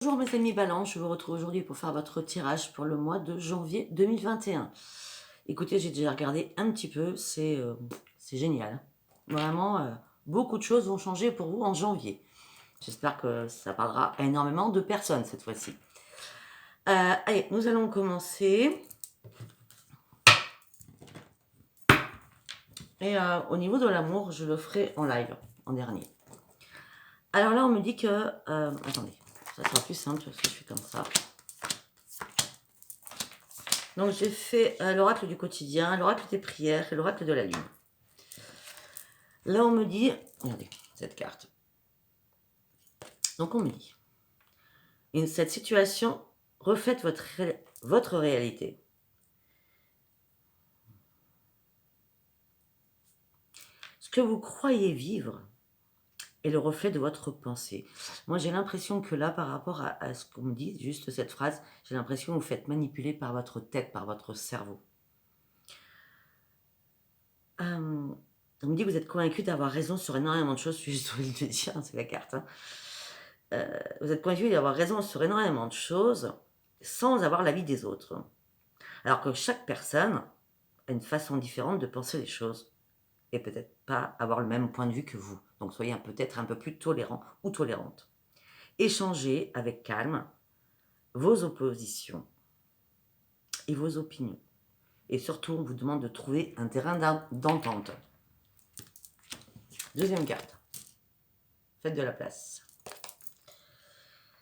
Bonjour mes amis Balance, je vous retrouve aujourd'hui pour faire votre tirage pour le mois de janvier 2021. Écoutez, j'ai déjà regardé un petit peu, c'est génial. Vraiment, beaucoup de choses vont changer pour vous en janvier. J'espère que ça parlera à énormément de personnes cette fois-ci. Allez, nous allons commencer. Et au niveau de l'amour, je le ferai en live, en dernier. Alors là, on me dit que... attendez, ça sera plus simple parce que je suis comme ça. Donc j'ai fait l'oracle du quotidien, l'oracle des prières et l'oracle de la lune. Là on me dit, regardez cette carte. Donc on me dit, cette situation reflète votre réalité. Ce que vous croyez vivre est le reflet de votre pensée. Moi j'ai l'impression que là par rapport à ce qu'on me dit, juste cette phrase, j'ai l'impression que vous faites manipuler par votre tête, par votre cerveau. On me dit que vous êtes convaincu d'avoir raison sur énormément de choses, je suis désolée de le dire, c'est la carte. Vous êtes convaincu d'avoir raison sur énormément de choses sans avoir l'avis des autres. Alors que chaque personne a une façon différente de penser les choses et peut-être pas avoir le même point de vue que vous. Donc soyez peut-être un peu plus tolérant ou tolérante. Échangez avec calme vos oppositions et vos opinions. Et surtout, on vous demande de trouver un terrain d'entente. Deuxième carte. Faites de la place.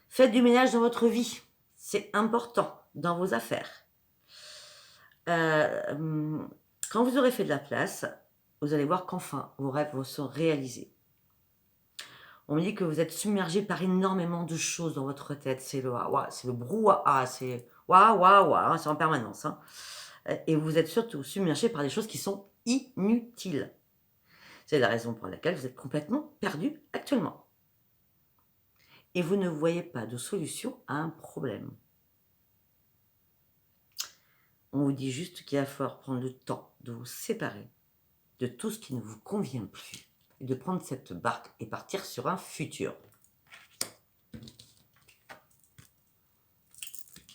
Faites du ménage dans votre vie. C'est important dans vos affaires. Quand vous aurez fait de la place, vous allez voir qu'enfin, vos rêves vont se réaliser. On me dit que vous êtes submergé par énormément de choses dans votre tête. C'est le brouhaha, c'est c'est en permanence. Hein. Et vous êtes surtout submergé par des choses qui sont inutiles. C'est la raison pour laquelle vous êtes complètement perdu actuellement. Et vous ne voyez pas de solution à un problème. On vous dit juste qu'il va falloir prendre le temps de vous séparer de tout ce qui ne vous convient plus et de prendre cette barque et partir sur un futur.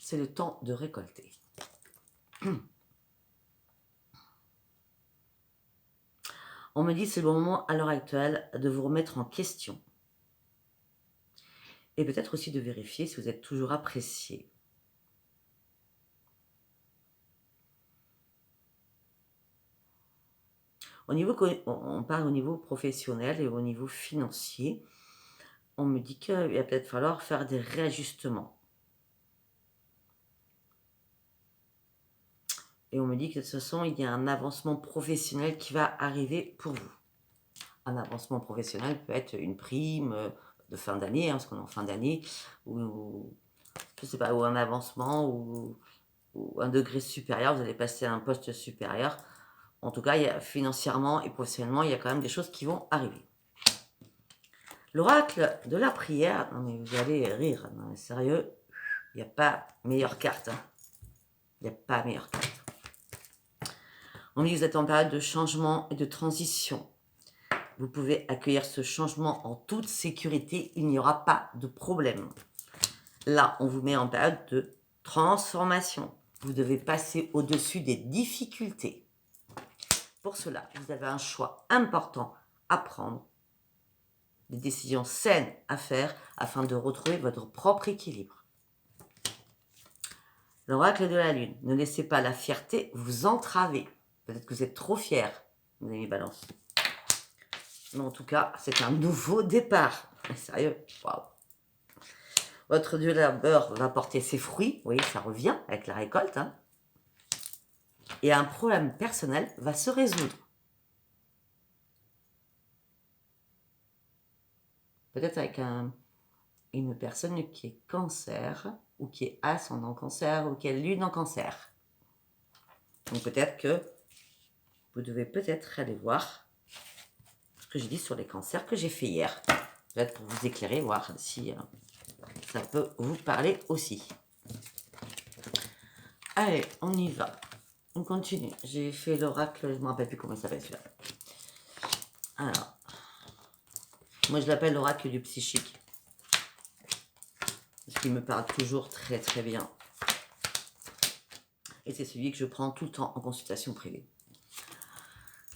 C'est le temps de récolter. On me dit que c'est le bon moment à l'heure actuelle de vous remettre en question. Et peut-être aussi de vérifier si vous êtes toujours apprécié. On parle au niveau professionnel et au niveau financier. On me dit qu'il va peut-être falloir faire des réajustements. Et on me dit que de toute façon, il y a un avancement professionnel qui va arriver pour vous. Un avancement professionnel peut être une prime de fin d'année, hein, parce qu'on est en fin d'année, ou je sais pas, ou un avancement, ou un degré supérieur, vous allez passer à un poste supérieur. En tout cas, financièrement et professionnellement, il y a quand même des choses qui vont arriver. L'oracle de la prière, non mais vous allez rire, non mais sérieux, il n'y a pas meilleure carte. Hein. Il n'y a pas meilleure carte. On dit que vous êtes en période de changement et de transition. Vous pouvez accueillir ce changement en toute sécurité, il n'y aura pas de problème. Là, on vous met en période de transformation. Vous devez passer au-dessus des difficultés. Pour cela, vous avez un choix important à prendre, des décisions saines à faire afin de retrouver votre propre équilibre. L'oracle de la lune, ne laissez pas la fierté vous entraver. Peut-être que vous êtes trop fiers, mes amis Balance. Mais en tout cas, c'est un nouveau départ. Sérieux, waouh. Votre dieu labeur va porter ses fruits. Vous voyez, ça revient avec la récolte. Hein. Et un problème personnel va se résoudre. Peut-être avec une personne qui est cancer, ou qui est ascendant cancer, ou qui est lune en cancer. Donc peut-être que vous devez peut-être aller voir ce que j'ai dit sur les cancers que j'ai fait hier. Peut-être pour vous éclairer, voir si ça peut vous parler aussi. Allez, on y va. On continue. J'ai fait l'oracle, je ne me rappelle plus comment il s'appelle celui-là. Alors, moi je l'appelle l'oracle du psychique. Parce qui me parle toujours très très bien. Et c'est celui que je prends tout le temps en consultation privée.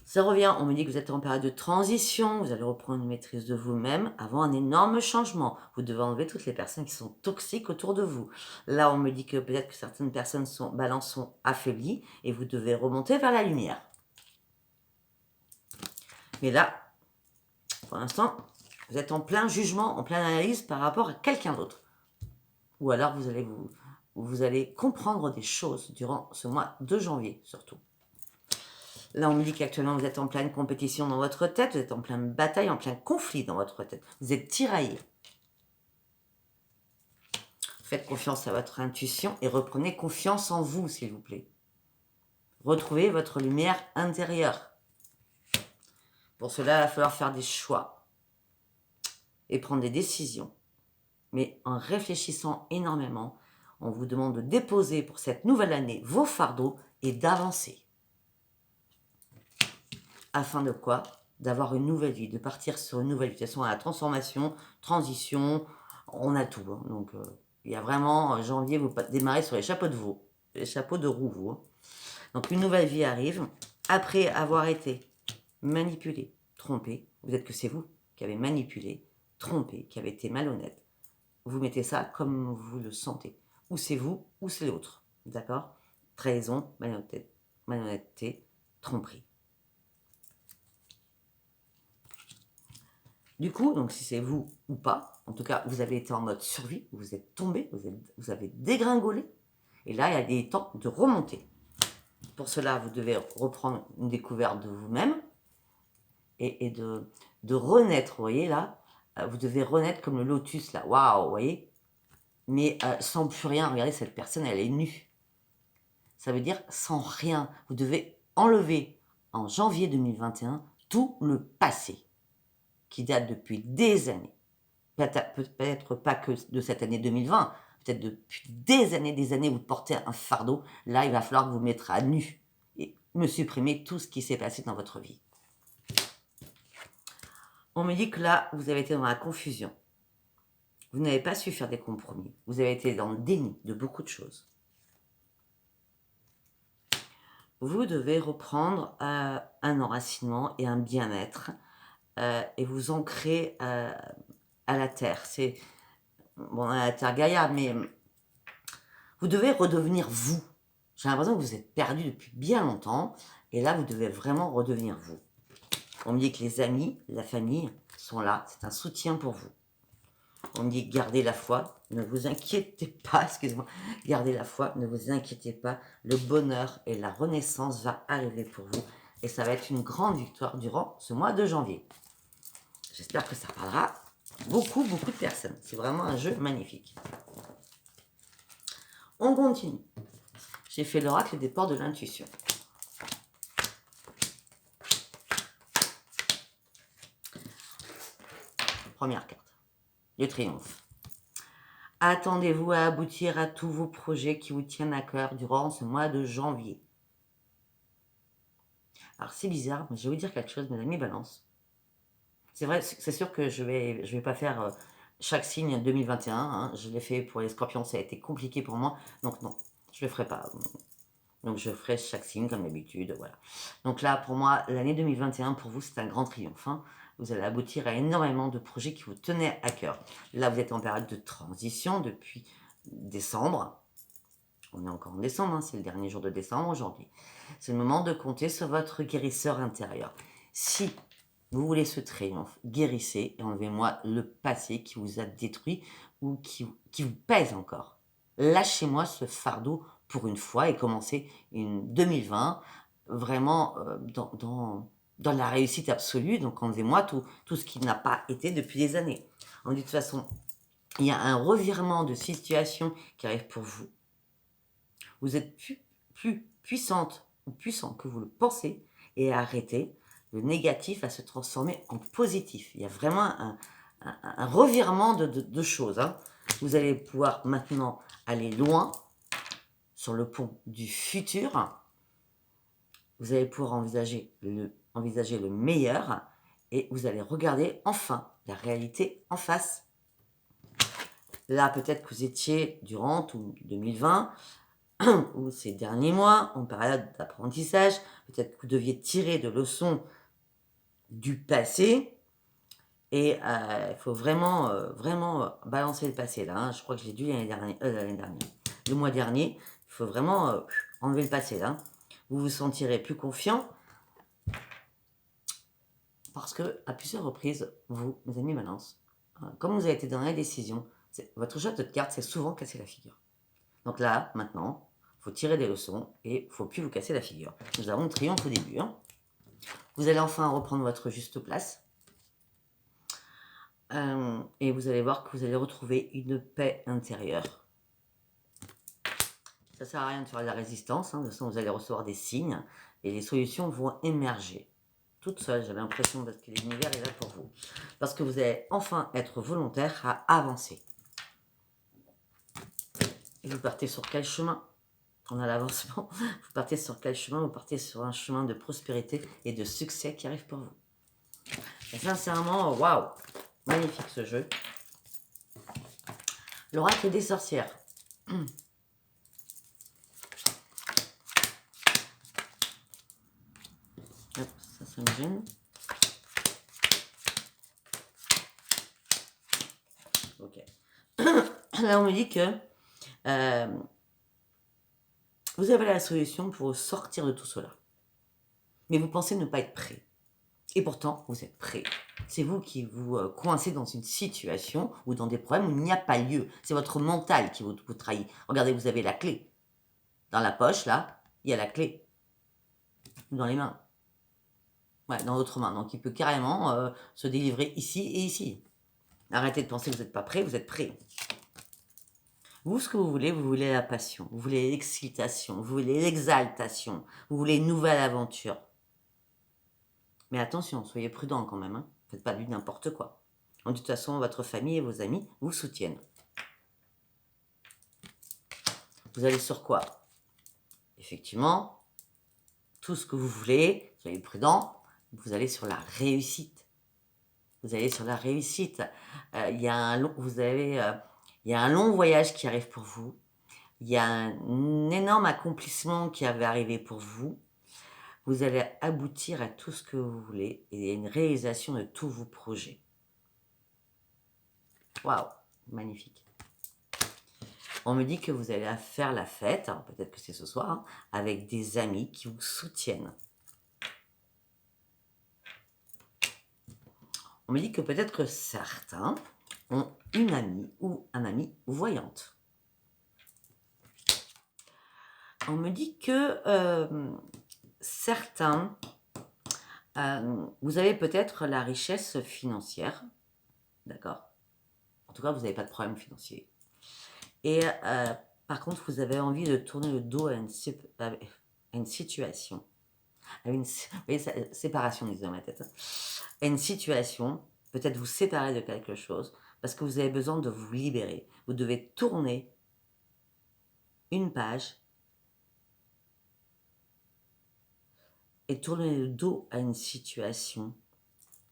Ça revient, on me dit que vous êtes en période de transition, vous allez reprendre une maîtrise de vous-même avant un énorme changement. Vous devez enlever toutes les personnes qui sont toxiques autour de vous. Là, on me dit que peut-être que certaines personnes balance sont affaiblies et vous devez remonter vers la lumière. Mais là, pour l'instant, vous êtes en plein jugement, en pleine analyse par rapport à quelqu'un d'autre. Ou alors vous allez comprendre des choses durant ce mois de janvier surtout. Là, on me dit qu'actuellement, vous êtes en pleine compétition dans votre tête, vous êtes en pleine bataille, en plein conflit dans votre tête. Vous êtes tiraillé. Faites confiance à votre intuition et reprenez confiance en vous, s'il vous plaît. Retrouvez votre lumière intérieure. Pour cela, il va falloir faire des choix et prendre des décisions. Mais en réfléchissant énormément, on vous demande de déposer pour cette nouvelle année vos fardeaux et d'avancer. Afin de quoi? D'avoir une nouvelle vie, de partir sur une nouvelle vie. De toute façon, à la transformation, transition, on a tout. Hein. Donc, il y a vraiment, janvier, vous démarrez sur les chapeaux de veau, les chapeaux de roue, vous. Hein. Donc, une nouvelle vie arrive. Après avoir été manipulé, trompé, vous êtes que c'est vous qui avez manipulé, trompé, qui avez été malhonnête. Vous mettez ça comme vous le sentez. Ou c'est vous, ou c'est l'autre. D'accord? Trahison, malhonnêteté, tromperie. Du coup, donc si c'est vous ou pas, en tout cas, vous avez été en mode survie, vous êtes tombé, vous avez dégringolé, et là, il y a des temps de remonter. Pour cela, vous devez reprendre une découverte de vous-même et de renaître, vous voyez là, vous devez renaître comme le lotus là, waouh, vous voyez, mais sans plus rien. Regardez, cette personne, elle est nue. Ça veut dire sans rien. Vous devez enlever en janvier 2021 tout le passé qui date depuis des années. Peut-être pas que de cette année 2020, peut-être depuis des années, vous portez un fardeau. Là, il va falloir que vous mettre à nu et me supprimer tout ce qui s'est passé dans votre vie. On me dit que là, vous avez été dans la confusion. Vous n'avez pas su faire des compromis. Vous avez été dans le déni de beaucoup de choses. Vous devez reprendre un enracinement et un bien-être et vous ancrer à la terre. C'est bon, à la terre Gaïa, mais vous devez redevenir vous. J'ai l'impression que vous êtes perdu depuis bien longtemps et là, vous devez vraiment redevenir vous. On me dit que les amis, la famille sont là. C'est un soutien pour vous. On me dit gardez la foi, ne vous inquiétez pas, excusez-moi, gardez la foi, ne vous inquiétez pas, le bonheur et la renaissance va arriver pour vous et ça va être une grande victoire durant ce mois de janvier. J'espère que ça parlera beaucoup de personnes. C'est vraiment un jeu magnifique. On continue. J'ai fait l'oracle des portes de l'intuition. Première carte. Le triomphe. Attendez-vous à aboutir à tous vos projets qui vous tiennent à cœur durant ce mois de janvier. Alors c'est bizarre, mais je vais vous dire quelque chose, mes amis balance. C'est vrai, c'est sûr que je vais pas faire chaque signe 2021. Hein. Je l'ai fait pour les scorpions, ça a été compliqué pour moi. Donc non, je le ferai pas. Donc je ferai chaque signe comme d'habitude, voilà. Donc là, pour moi, l'année 2021, pour vous, c'est un grand triomphe. Hein. Vous allez aboutir à énormément de projets qui vous tenaient à cœur. Là, vous êtes en période de transition depuis décembre. On est encore en décembre, hein, c'est le dernier jour de décembre aujourd'hui. C'est le moment de compter sur votre guérisseur intérieur. Si vous voulez ce triomphe, guérissez et enlevez-moi le passé qui vous a détruit ou qui vous pèse encore. Lâchez-moi ce fardeau pour une fois et commencez une 2020 vraiment dans la réussite absolue. Donc enlevez-moi tout ce qui n'a pas été depuis des années. On dit de toute façon, il y a un revirement de situation qui arrive pour vous. Vous êtes plus puissante ou puissant que vous le pensez et arrêtez le négatif à se transformer en positif. Il y a vraiment un revirement de choses. Hein. Vous allez pouvoir maintenant aller loin sur le pont du futur. Vous allez pouvoir envisager le meilleur et vous allez regarder enfin la réalité en face. Là, peut-être que vous étiez durant tout 2020 ou ces derniers mois en période d'apprentissage. Peut-être que vous deviez tirer de leçons du passé. Et il faut vraiment, balancer le passé là, hein. Je crois que je l'ai dit l'année dernière. Le mois dernier, il faut vraiment, enlever le passé là. Vous vous sentirez plus confiant parce qu'à plusieurs reprises, vous, mes amis Balance, comme vous avez été dans la décision, votre jeu de cartes s'est souvent cassé la figure. Donc là, maintenant, il faut tirer des leçons et il ne faut plus vous casser la figure. Nous avons le triomphe au début, hein. Vous allez enfin reprendre votre juste place. Et vous allez voir que vous allez retrouver une paix intérieure. Ça ne sert à rien de faire de la résistance, hein. De toute façon, vous allez recevoir des signes et les solutions vont émerger. Toute seule, j'ai l'impression que l'univers est là pour vous. Parce que vous allez enfin être volontaire à avancer. Et vous partez sur quel chemin? On a l'avancement. Vous partez sur quel chemin? Vous partez sur un chemin de prospérité et de succès qui arrive pour vous. Et sincèrement, waouh! Magnifique ce jeu. L'oracle des sorcières. Hop, ça me gêne. Ok. Là, on me dit que vous avez la solution pour sortir de tout cela. Mais vous pensez ne pas être prêt. Et pourtant, vous êtes prêt. C'est vous qui vous coincez dans une situation ou dans des problèmes où il n'y a pas lieu. C'est votre mental qui vous trahit. Regardez, vous avez la clé. Dans la poche, là, il y a la clé. Dans les mains. Ouais, dans votre main. Donc, il peut carrément se délivrer ici et ici. Arrêtez de penser que vous n'êtes pas prêt, vous êtes prêt. Vous, ce que vous voulez la passion, vous voulez l'excitation, vous voulez l'exaltation, vous voulez une nouvelle aventure. Mais attention, soyez prudent quand même, hein. Faites pas du n'importe quoi. De toute façon, votre famille et vos amis vous soutiennent. Vous allez sur quoi? Effectivement, tout ce que vous voulez, soyez prudent, vous allez sur la réussite. Vous allez sur la réussite. Il y a un long voyage qui arrive pour vous. Il y a un énorme accomplissement qui avait arrivé pour vous. Vous allez aboutir à tout ce que vous voulez et il y a une réalisation de tous vos projets. Waouh, magnifique. On me dit que vous allez faire la fête, peut-être que c'est ce soir, hein, avec des amis qui vous soutiennent. On me dit que peut-être que certains ont une amie ou un ami voyante. On me dit que certains, vous avez peut-être la richesse financière, d'accord? En tout cas, vous n'avez pas de problème financier. Et par contre, vous avez envie de tourner le dos à une situation, à une séparation, disons dans ma tête, à une situation, peut-être vous séparer de quelque chose, parce que vous avez besoin de vous libérer. Vous devez tourner une page et tourner le dos à une situation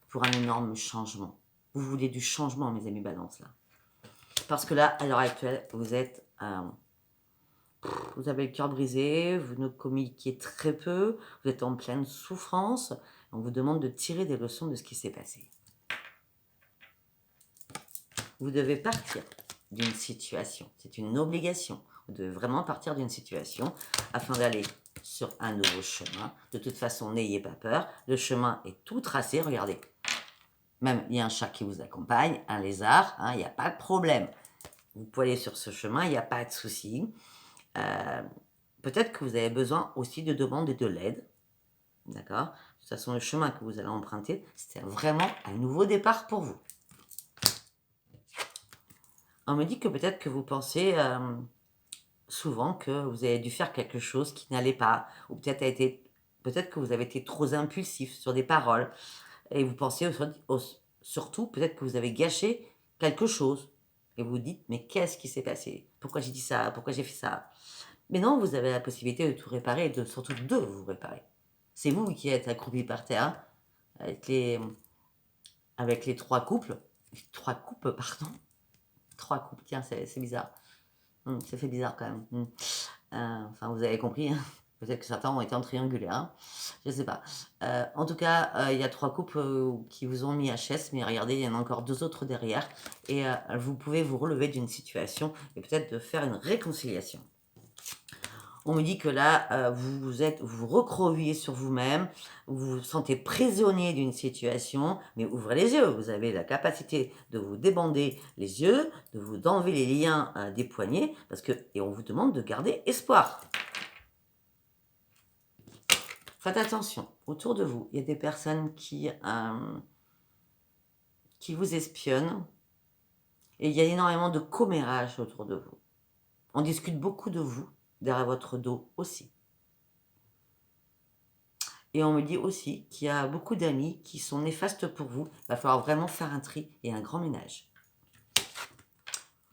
pour un énorme changement. Vous voulez du changement, mes amis Balance, là. Parce que là, à l'heure actuelle, vous êtes... vous avez le cœur brisé, vous ne communiquez très peu, vous êtes en pleine souffrance. On vous demande de tirer des leçons de ce qui s'est passé. Vous devez partir d'une situation. C'est une obligation. Vous devez vraiment partir d'une situation afin d'aller sur un nouveau chemin. De toute façon, n'ayez pas peur. Le chemin est tout tracé. Regardez. Même, il y a un chat qui vous accompagne, un lézard. Hein, il n'y a pas de problème. Vous pouvez aller sur ce chemin, il n'y a pas de souci. Peut-être que vous avez besoin aussi de demander de l'aide. D'accord? De toute façon, le chemin que vous allez emprunter, c'est vraiment un nouveau départ pour vous. On me dit que peut-être que vous pensez souvent que vous avez dû faire quelque chose qui n'allait pas, ou peut-être que vous avez été trop impulsif sur des paroles, et vous pensez surtout peut-être que vous avez gâché quelque chose, et vous vous dites, mais qu'est-ce qui s'est passé? Pourquoi j'ai dit ça? Pourquoi j'ai fait ça? Mais non, vous avez la possibilité de tout réparer, et surtout de vous réparer. C'est vous qui êtes accroupi par terre, avec les trois coupes, pardon. 3 coupes, tiens, c'est bizarre. Ça fait bizarre quand même. Enfin, vous avez compris, hein. Peut-être que certains ont été en triangulaire, hein. Je sais pas. En tout cas, il y a 3 couples qui vous ont mis HS, mais regardez, il y en a encore 2 autres derrière. Et vous pouvez vous relever d'une situation et peut-être de faire une réconciliation. On me dit que là, vous vous recroquevillez sur vous-même, vous vous sentez prisonnier d'une situation, mais ouvrez les yeux. Vous avez la capacité de vous débander les yeux, d'enlever les liens des poignets, et on vous demande de garder espoir. Faites attention, autour de vous, il y a des personnes qui vous espionnent et il y a énormément de commérage autour de vous. On discute beaucoup de vous, derrière votre dos aussi. Et on me dit aussi qu'il y a beaucoup d'amis qui sont néfastes pour vous. Il va falloir vraiment faire un tri et un grand ménage.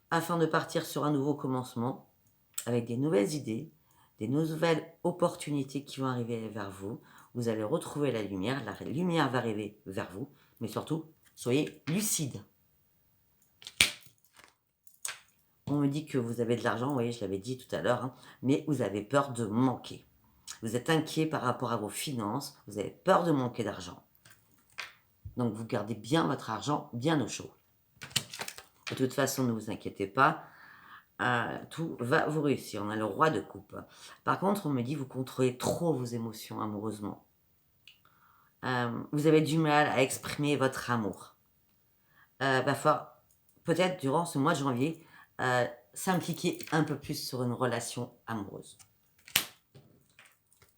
Afin de partir sur un nouveau commencement, avec des nouvelles idées, des nouvelles opportunités qui vont arriver vers vous. Vous allez retrouver la lumière va arriver vers vous, mais surtout, soyez lucide. On me dit que vous avez de l'argent, oui, je l'avais dit tout à l'heure, hein, mais vous avez peur de manquer. Vous êtes inquiet par rapport à vos finances, vous avez peur de manquer d'argent. Donc vous gardez bien votre argent bien au chaud. De toute façon, ne vous inquiétez pas, tout va vous réussir. On a le roi de coupe. Par contre, on me dit que vous contrôlez trop vos émotions amoureusement. Vous avez du mal à exprimer votre amour. Va falloir, peut-être durant ce mois de janvier, s'impliquer un peu plus sur une relation amoureuse.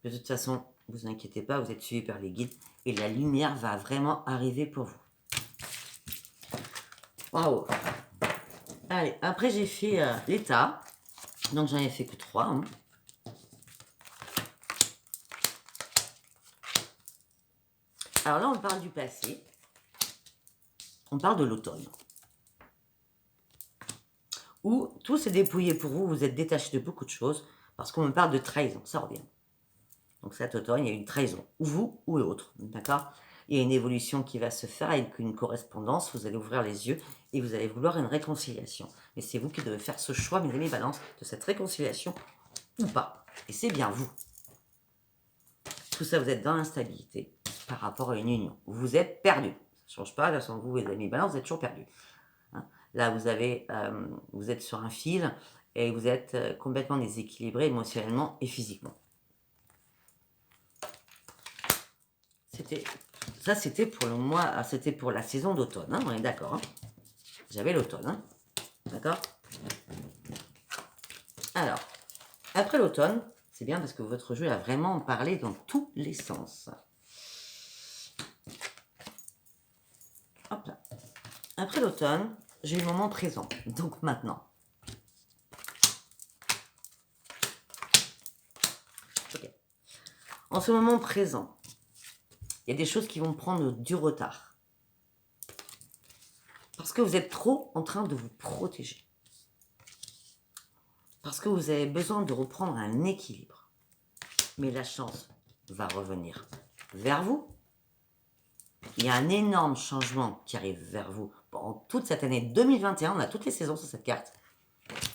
De toute façon, ne vous inquiétez pas, vous êtes suivi par les guides et la lumière va vraiment arriver pour vous. Waouh! Allez, après j'ai fait l'état, donc j'en ai fait que 3. Hein. Alors là, on parle du passé, on parle de l'automne. Où tout s'est dépouillé pour vous, vous êtes détaché de beaucoup de choses, parce qu'on me parle de trahison, ça revient. Donc cet automne, il y a une trahison, ou vous ou l'autre, d'accord? Il y a une évolution qui va se faire avec une correspondance, vous allez ouvrir les yeux et vous allez vouloir une réconciliation. Mais c'est vous qui devez faire ce choix, mes amis balance, de cette réconciliation ou pas. Et c'est bien vous. Tout ça, vous êtes dans l'instabilité par rapport à une union. Vous êtes perdu. Ça ne change pas, là, sans vous, les amis balance, vous êtes toujours perdu. Hein? Là, vous êtes sur un fil et vous êtes complètement déséquilibré émotionnellement et physiquement. Ça, c'était pour le mois, c'était pour la saison d'automne, hein, on est d'accord. Hein. J'avais l'automne, hein, d'accord. Alors, après l'automne, c'est bien parce que votre jeu a vraiment parlé dans tous les sens. Hop là. Après l'automne, j'ai eu le moment présent, donc maintenant. Okay. En ce moment présent, il y a des choses qui vont prendre du retard. Parce que vous êtes trop en train de vous protéger. Parce que vous avez besoin de reprendre un équilibre. Mais la chance va revenir vers vous. Il y a un énorme changement qui arrive vers vous pendant toute cette année 2021. On a toutes les saisons sur cette carte.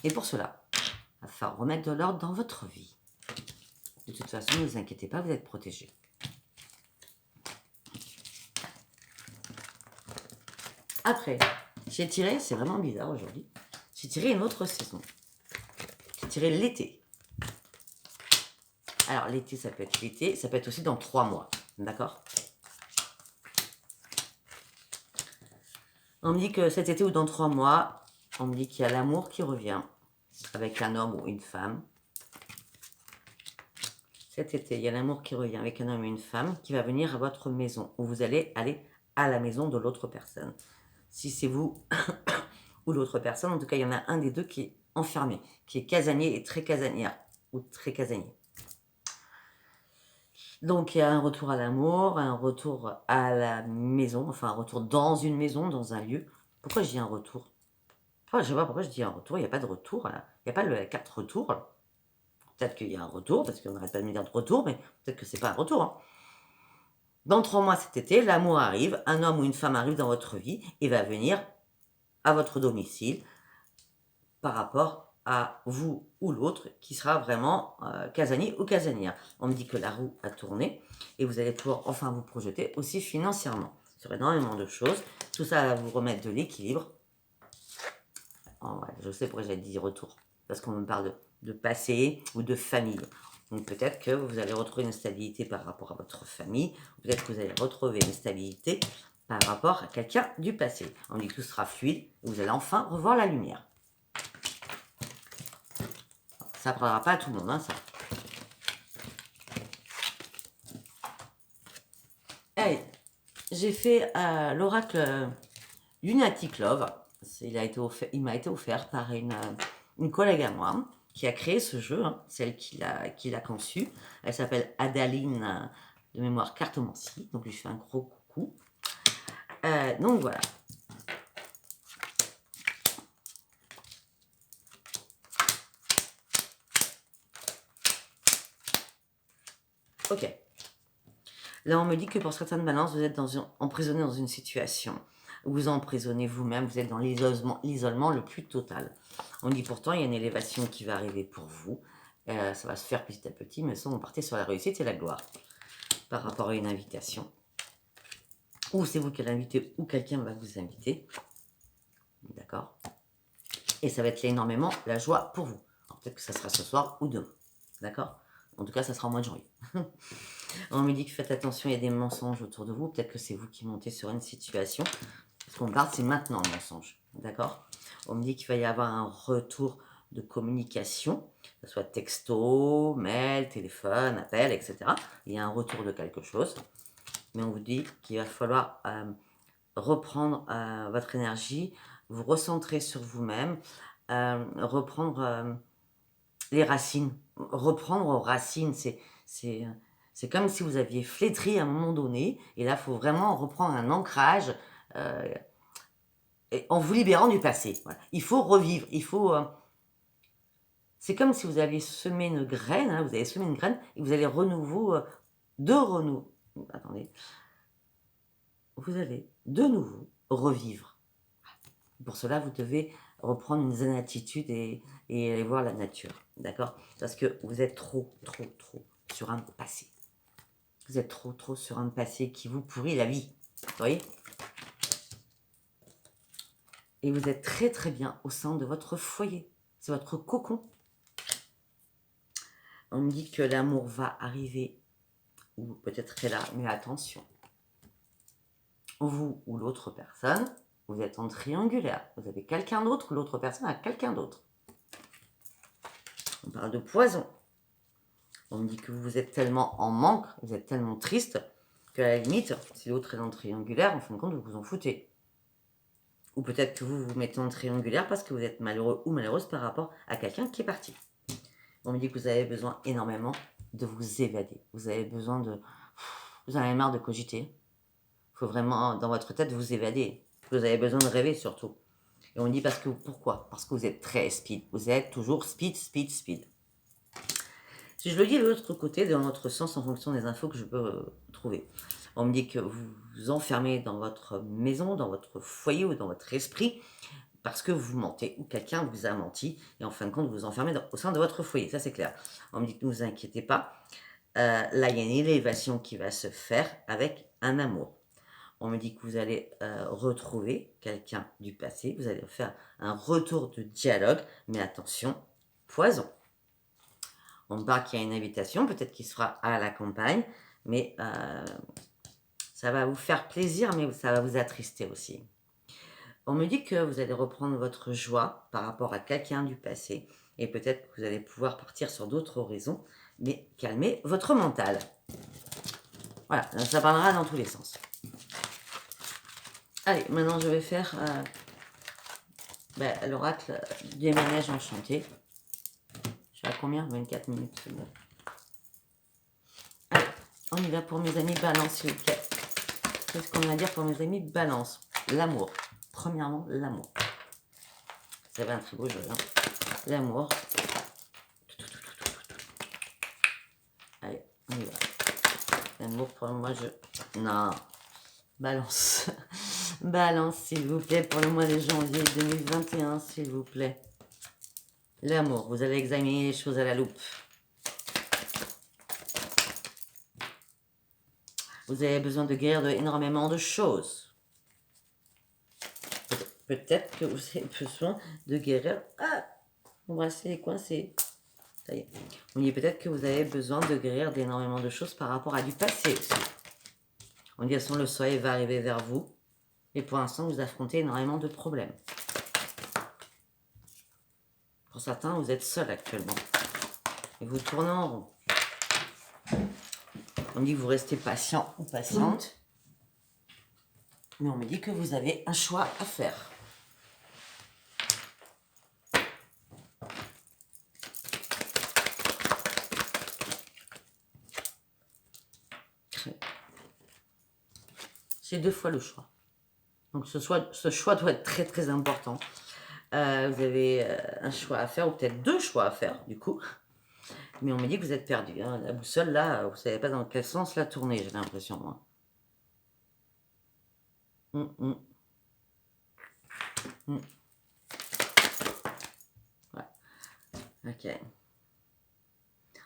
Et pour cela, il va falloir remettre de l'ordre dans votre vie. De toute façon, ne vous inquiétez pas, vous êtes protégés. Après, j'ai tiré, c'est vraiment bizarre aujourd'hui, j'ai tiré une autre saison. J'ai tiré l'été. Alors l'été, ça peut être l'été, ça peut être aussi dans 3 mois, d'accord? On me dit que cet été ou dans 3 mois, on me dit qu'il y a l'amour qui revient avec un homme ou une femme. Cet été, il y a l'amour qui revient avec un homme et une femme qui va venir à votre maison, où vous allez aller à la maison de l'autre personne. Si c'est vous ou l'autre personne, en tout cas, il y en a un des deux qui est enfermé, qui est casanier et très casanière, ou très casanier. Donc, il y a un retour à l'amour, un retour à la maison, enfin un retour dans une maison, dans un lieu. Pourquoi je dis un retour? Je sais pas pourquoi je dis un retour, il n'y a pas de retour, là. Il n'y a pas la carte retour. Peut-être qu'il y a un retour, parce qu'on n'arrête pas de me dire de retour, mais peut-être que c'est pas un retour. Hein. Dans 3 mois cet été, l'amour arrive, un homme ou une femme arrive dans votre vie et va venir à votre domicile, par rapport à vous ou l'autre qui sera vraiment casanier ou casanière. On me dit que la roue a tourné et vous allez pouvoir enfin vous projeter aussi financièrement sur énormément de choses. Tout ça va vous remettre de l'équilibre. Oh, ouais, je sais pourquoi j'ai dit retour, parce qu'on me parle de passé ou de famille. Donc peut-être que vous allez retrouver une stabilité par rapport à votre famille, peut-être que vous allez retrouver une stabilité par rapport à quelqu'un du passé. On dit que tout sera fluide, et vous allez enfin revoir la lumière. Ça ne prendra pas à tout le monde, hein, ça. Allez, j'ai fait l'oracle Lunatic Love. Il m'a été offert par une collègue à moi qui a créé ce jeu, hein, celle qui l'a conçu. Elle s'appelle Adaline, de mémoire Cartomancie, donc je lui fais un gros coucou. Donc voilà. Ok. Là, on me dit que pour certaines balances, vous êtes emprisonné dans une situation. Vous emprisonnez vous-même, vous êtes dans l'isolement le plus total. On dit pourtant, il y a une élévation qui va arriver pour vous. Ça va se faire petit à petit, mais ça, on partait sur la réussite et la gloire. Par rapport à une invitation. Ou c'est vous qui l'invitez, ou quelqu'un va vous inviter. D'accord. Et ça va être énormément la joie pour vous. Peut-être que ça sera ce soir ou demain. D'accord. En tout cas, ça sera au mois de janvier. On me dit que faites attention, il y a des mensonges autour de vous. Peut-être que c'est vous qui montez sur une situation. Ce qu'on parle, c'est maintenant le mensonge. D'accord. On me dit qu'il va y avoir un retour de communication, que ce soit texto, mail, téléphone, appel, etc. Il y a un retour de quelque chose. Mais on vous dit qu'il va falloir reprendre votre énergie, vous recentrer sur vous-même, reprendre les racines. Reprendre aux racines, c'est comme si vous aviez flétri à un moment donné, et là, il faut vraiment reprendre un ancrage en vous libérant du passé. Voilà. Il faut revivre, il faut... c'est comme si vous aviez semé une graine, hein, vous avez semé une graine, et vous allez attendez, vous allez de nouveau revivre. Pour cela, vous devez reprendre une zen attitude et aller voir la nature, d'accord? Parce que vous êtes trop sur un passé. Vous êtes trop sur un passé qui vous pourrit la vie, vous voyez? Et vous êtes très bien au sein de votre foyer. C'est votre cocon. On me dit que l'amour va arriver, ou peut-être qu'elle là, mais attention. Vous ou l'autre personne, vous êtes en triangulaire. Vous avez quelqu'un d'autre, l'autre personne a quelqu'un d'autre. On parle de poison. On me dit que vous êtes tellement en manque, vous êtes tellement triste, qu'à la limite, si l'autre est en triangulaire, en fin de compte, vous vous en foutez. Ou peut-être que vous vous mettez en triangulaire parce que vous êtes malheureux ou malheureuse par rapport à quelqu'un qui est parti. On me dit que vous avez besoin énormément de vous évader. Vous avez besoin de... Vous en avez marre de cogiter. Il faut vraiment, dans votre tête, vous évader. Vous avez besoin de rêver, surtout. Et on me dit parce que... Pourquoi? Parce que vous êtes très speed. Vous êtes toujours speed. Si je le dis de l'autre côté, dans l'autre sens, en fonction des infos que je peux trouver. On me dit que vous vous enfermez dans votre maison, dans votre foyer ou dans votre esprit, parce que vous mentez, ou quelqu'un vous a menti, et en fin de compte, vous vous enfermez au sein de votre foyer, ça c'est clair. On me dit que ne vous inquiétez pas, là il y a une élévation qui va se faire avec un amour. On me dit que vous allez retrouver quelqu'un du passé, vous allez faire un retour de dialogue, mais attention, poison. On me parle qu'il y a une invitation, peut-être qu'il se fera à la campagne, mais ça va vous faire plaisir, mais ça va vous attrister aussi. On me dit que vous allez reprendre votre joie par rapport à quelqu'un du passé, et peut-être que vous allez pouvoir partir sur d'autres horizons, mais calmer votre mental. Voilà, ça parlera dans tous les sens. Allez, maintenant je vais faire l'oracle des manèges enchantés. Je suis à combien? 24 minutes, c'est bon. Allez, on y va pour mes amis balance, s'il vous plaît. Qu'est-ce qu'on va dire pour mes amis balance? L'amour. Premièrement, l'amour. Ça va un très beau jeu, hein. L'amour. Allez, on y va. L'amour, pour moi, Non. Balance. Balance, s'il vous plaît, pour le mois de janvier 2021, s'il vous plaît. L'amour, vous allez examiner les choses à la loupe. Vous avez besoin de guérir énormément de choses. Peut-être que vous avez besoin de guérir... Ah, mon bracelet est coincé. Ça y est. On dit peut-être que vous avez besoin de guérir d'énormément de choses par rapport à du passé aussi. On dit que le soleil va arriver vers vous. Et pour l'instant, vous affrontez énormément de problèmes. Pour certains, vous êtes seul actuellement. Et vous tournez en rond. On dit que vous restez patient ou patiente. Mais on me dit que vous avez un choix à faire. C'est 2 fois le choix. Donc ce choix doit être très très important. Vous avez un choix à faire, ou peut-être 2 choix à faire du coup. Mais on me dit que vous êtes perdu. Hein. La boussole là, vous ne savez pas dans quel sens la tourner, j'ai l'impression moi. Ouais. Ok.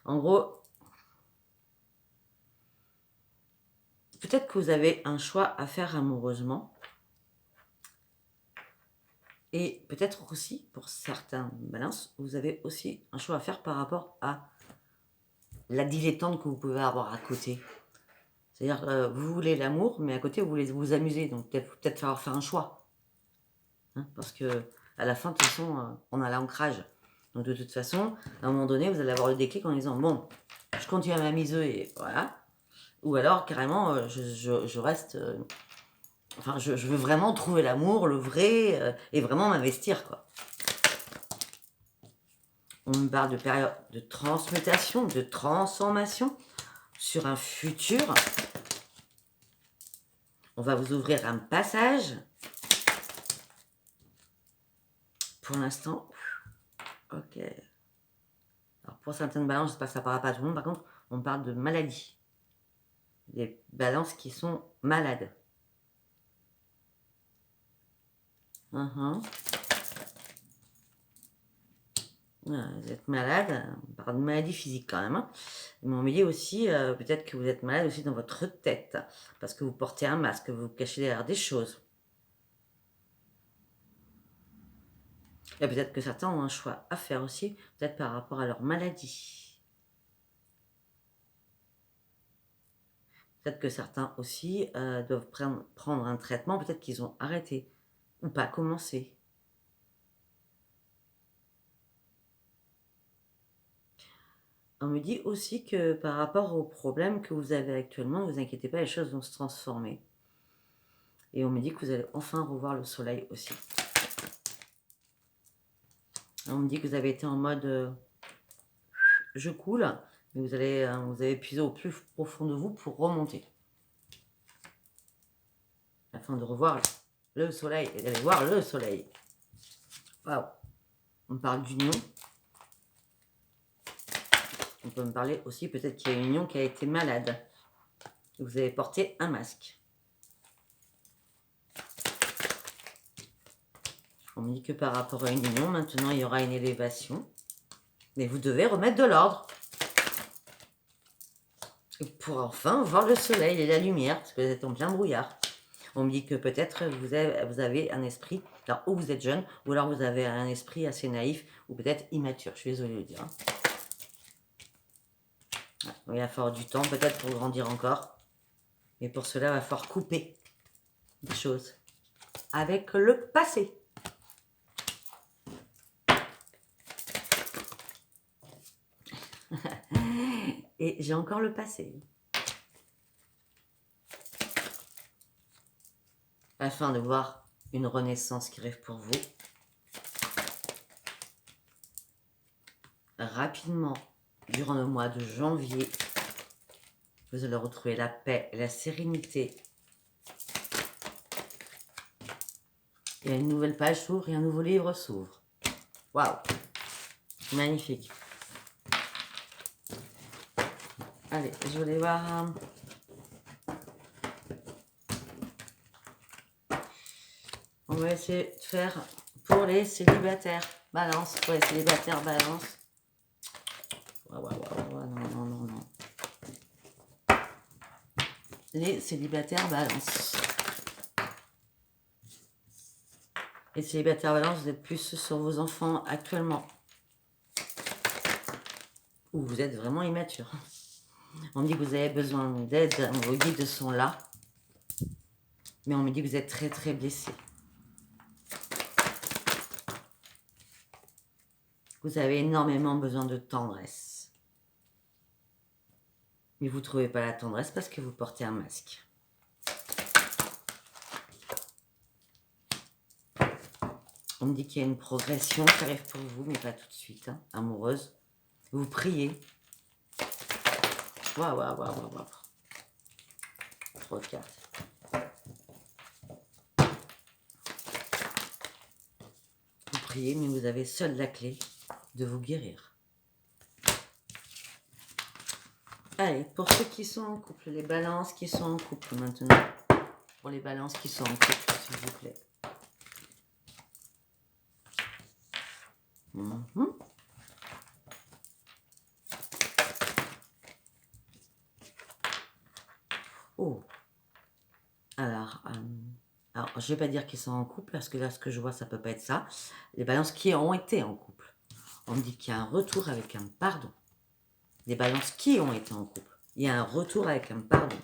En gros, peut-être que vous avez un choix à faire amoureusement. Et peut-être aussi, pour certains balances, vous avez aussi un choix à faire par rapport à la dilettante que vous pouvez avoir à côté. C'est-à-dire, vous voulez l'amour, mais à côté, vous voulez vous amuser. Donc, peut-être falloir faire un choix. Hein, parce que à la fin, de toute façon, on a l'ancrage. Donc, de toute façon, à un moment donné, vous allez avoir le déclic en disant, bon, je continue à m'amuser et voilà. Ou alors, carrément, je reste... enfin, je veux vraiment trouver l'amour, le vrai, et vraiment m'investir, quoi. On me parle de période de transmutation, de transformation sur un futur. On va vous ouvrir un passage. Pour l'instant, ok. Alors pour certaines balances, j'espère que ça ne parlera pas à tout le monde. Par contre, on parle de maladie. Des balances qui sont malades. Vous êtes malade, on parle de maladie physique quand même. Hein. Mais on me dit aussi, peut-être que vous êtes malade aussi dans votre tête. Parce que vous portez un masque, vous vous cachez derrière des choses. Et peut-être que certains ont un choix à faire aussi, peut-être par rapport à leur maladie. Peut-être que certains aussi doivent prendre un traitement, peut-être qu'ils ont arrêté ou pas commencé. On me dit aussi que par rapport aux problèmes que vous avez actuellement, ne vous inquiétez pas, les choses vont se transformer. Et on me dit que vous allez enfin revoir le soleil aussi. On me dit que vous avez été en mode je coule, mais vous avez épuisé au plus profond de vous pour remonter. Afin de revoir le soleil et d'aller voir le soleil. Waouh! On parle d'union. On peut me parler aussi, peut-être qu'il y a une union qui a été malade. Vous avez porté un masque. On me dit que par rapport à une union, maintenant il y aura une élévation. Mais vous devez remettre de l'ordre. Pour enfin voir le soleil et la lumière, parce que vous êtes en plein brouillard. On me dit que peut-être vous avez un esprit, alors ou vous êtes jeune, ou alors vous avez un esprit assez naïf, ou peut-être immature, je suis désolée de le dire. Hein. Il va falloir du temps peut-être pour grandir encore. Mais pour cela, il va falloir couper des choses avec le passé. Et j'ai encore le passé. Afin de voir une renaissance qui rêve pour vous. Rapidement, durant le mois de janvier, vous allez retrouver la paix et la sérénité. Et une nouvelle page s'ouvre et un nouveau livre s'ouvre. Waouh! Magnifique. Allez, je voulais voir... On va essayer de faire pour les célibataires. Balance, pour les célibataires, balance. Ouais, non, non, non. Les célibataires, balance. Les célibataires, balance, vous êtes plus sur vos enfants actuellement. Ou vous êtes vraiment immature. On me dit que vous avez besoin d'aide, vos guides sont là. Mais on me dit que vous êtes très très blessé. Vous avez énormément besoin de tendresse. Mais vous ne trouvez pas la tendresse parce que vous portez un masque. On me dit qu'il y a une progression qui arrive pour vous, mais pas tout de suite, hein, amoureuse. Vous priez. Waouh. Trop de cartes. Vous priez, mais vous avez seule la clé de vous guérir. Allez, pour ceux qui sont en couple, les balances qui sont en couple maintenant. Pour les balances qui sont en couple, s'il vous plaît. Oh. Alors, je vais pas dire qu'ils sont en couple, parce que là, ce que je vois, ça peut pas être ça. Les balances qui ont été en couple. On me dit qu'il y a un retour avec un pardon. Les balances qui ont été en couple. Il y a un retour avec un pardon.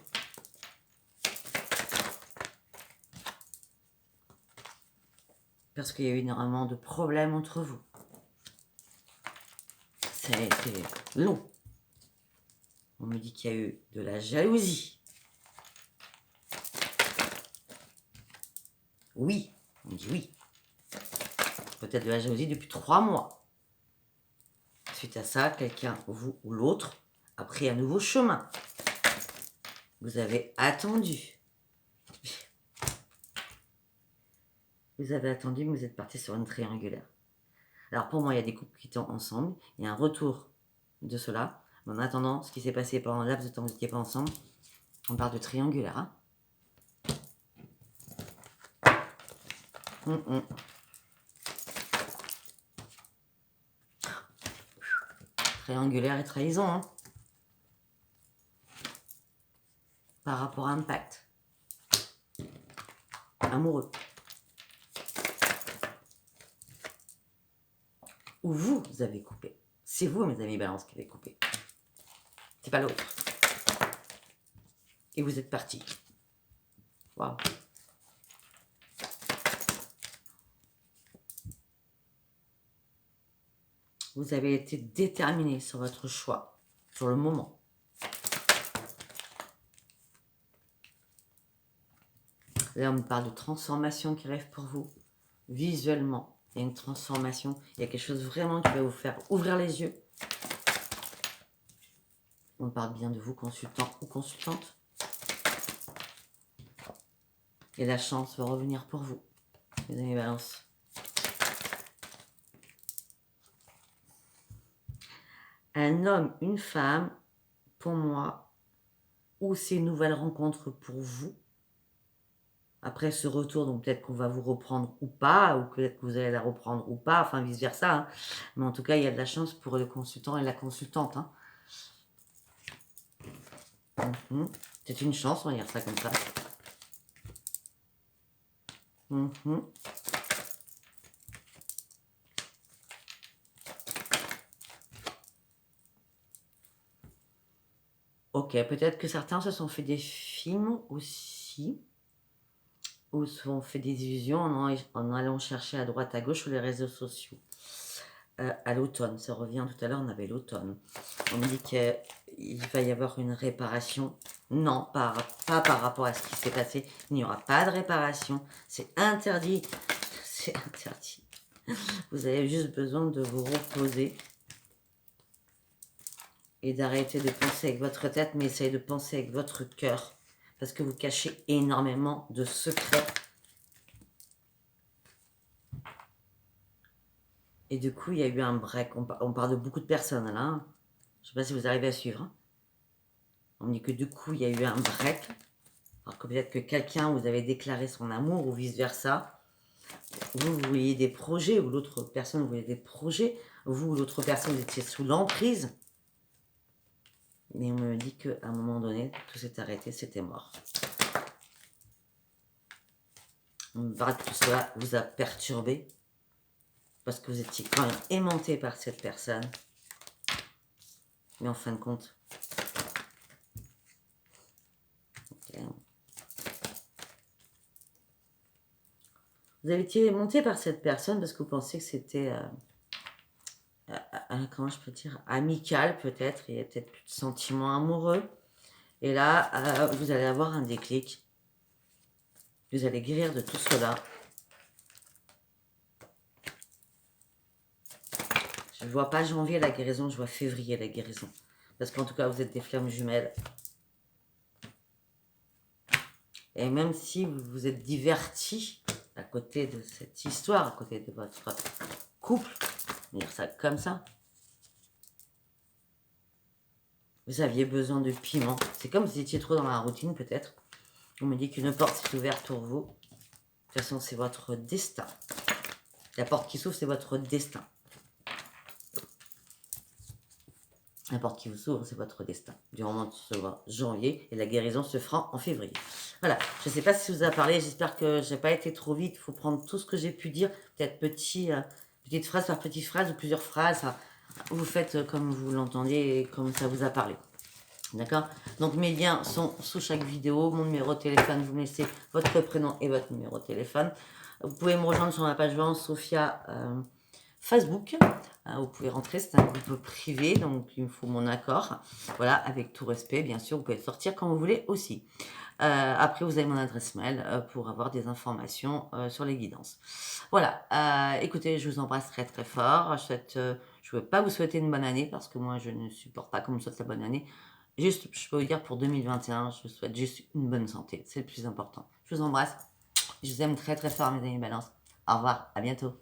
Parce qu'il y a eu énormément de problèmes entre vous. C'était long. On me dit qu'il y a eu de la jalousie. Oui, on dit oui. Peut-être de la jalousie depuis 3 mois. Suite à ça, quelqu'un, vous ou l'autre, a pris un nouveau chemin. Vous avez attendu. Vous avez attendu, mais vous êtes parti sur une triangulaire. Alors pour moi, il y a des couples qui sont ensemble. Il y a un retour de cela. Mais en attendant, ce qui s'est passé pendant un laps de temps où vous n'étiez pas ensemble, on parle de triangulaire. Hein. Triangulaire et trahison. Hein. Par rapport à un pacte. Amoureux. Ou vous avez coupé. C'est vous, mes amis balance, qui avez coupé. C'est pas l'autre. Et vous êtes partis. Waouh. Vous avez été déterminé sur votre choix, sur le moment. Là, on me parle de transformation qui rêve pour vous. Visuellement, il y a une transformation. Il y a quelque chose vraiment qui va vous faire ouvrir les yeux. On parle bien de vous, consultant ou consultante. Et la chance va revenir pour vous, mes amis balance. Un homme, une femme, pour moi, ou c'est une nouvelle rencontre pour vous. Après ce retour, donc peut-être qu'on va vous reprendre ou pas, ou peut-être que vous allez la reprendre ou pas, enfin vice-versa. Hein. Mais en tout cas, il y a de la chance pour le consultant et la consultante. Hein. C'est une chance, on va dire ça comme ça. Ok, peut-être que certains se sont fait des films aussi, ou se sont fait des illusions en allant chercher à droite à gauche sur les réseaux sociaux. À l'automne, ça revient tout à l'heure, on avait l'automne. On me dit qu'il va y avoir une réparation. Non, pas par rapport à ce qui s'est passé. Il n'y aura pas de réparation. C'est interdit. C'est interdit. Vous avez juste besoin de vous reposer et d'arrêter de penser avec votre tête, mais essayez de penser avec votre cœur. Parce que vous cachez énormément de secrets. Et du coup, il y a eu un break. On parle de beaucoup de personnes là. Hein. Je ne sais pas si vous arrivez à suivre. Hein. On dit que du coup, il y a eu un break. Alors que peut-être que quelqu'un vous avait déclaré son amour ou vice-versa. vous voyez des projets, ou l'autre personne voyait des projets, vous ou l'autre personne, vous étiez sous l'emprise. Mais on me dit qu'à un moment donné, tout s'est arrêté, c'était mort. On paraît que tout cela vous a perturbé, parce que vous étiez quand même aimanté par cette personne. Mais en fin de compte, okay. Vous avez été aimanté par cette personne parce que vous pensiez que c'était, comment je peux dire, amical peut-être. Il y a peut-être plus de sentiments amoureux. Et là, vous allez avoir un déclic. Vous allez guérir de tout cela. Je ne vois pas janvier la guérison, je vois février la guérison. Parce qu'en tout cas, vous êtes des flammes jumelles. Et même si vous vous êtes divertis à côté de cette histoire, à côté de votre couple, dire ça comme ça, vous aviez besoin de piment. C'est comme si vous étiez trop dans la routine peut-être. On me dit qu'une porte s'est ouverte pour vous. De toute façon, c'est votre destin. La porte qui s'ouvre, c'est votre destin. La porte qui vous s'ouvre, c'est votre destin. Du moment de ce janvier, et la guérison se fera en février. Voilà, je ne sais pas si vous a parlé, j'espère que je n'ai pas été trop vite. Il faut prendre tout ce que j'ai pu dire, peut-être petite phrase par petite phrase ou plusieurs phrases. Vous faites comme vous l'entendiez et comme ça vous a parlé. D'accord? Donc mes liens sont sous chaque vidéo, mon numéro de téléphone, vous me laissez votre prénom et votre numéro de téléphone. Vous pouvez me rejoindre sur ma page Vente Sophia Facebook. Vous pouvez rentrer, c'est un groupe privé, donc il me faut mon accord. Voilà, avec tout respect, bien sûr, vous pouvez sortir quand vous voulez aussi. Après, vous avez mon adresse mail pour avoir des informations sur les guidances. Voilà, écoutez, je vous embrasse très très fort. Je ne veux pas vous souhaiter une bonne année parce que moi, je ne supporte pas qu'on me souhaite la bonne année. Juste, je peux vous dire pour 2021, je vous souhaite juste une bonne santé. C'est le plus important. Je vous embrasse. Je vous aime très très fort, mes amis Balance. Au revoir, à bientôt.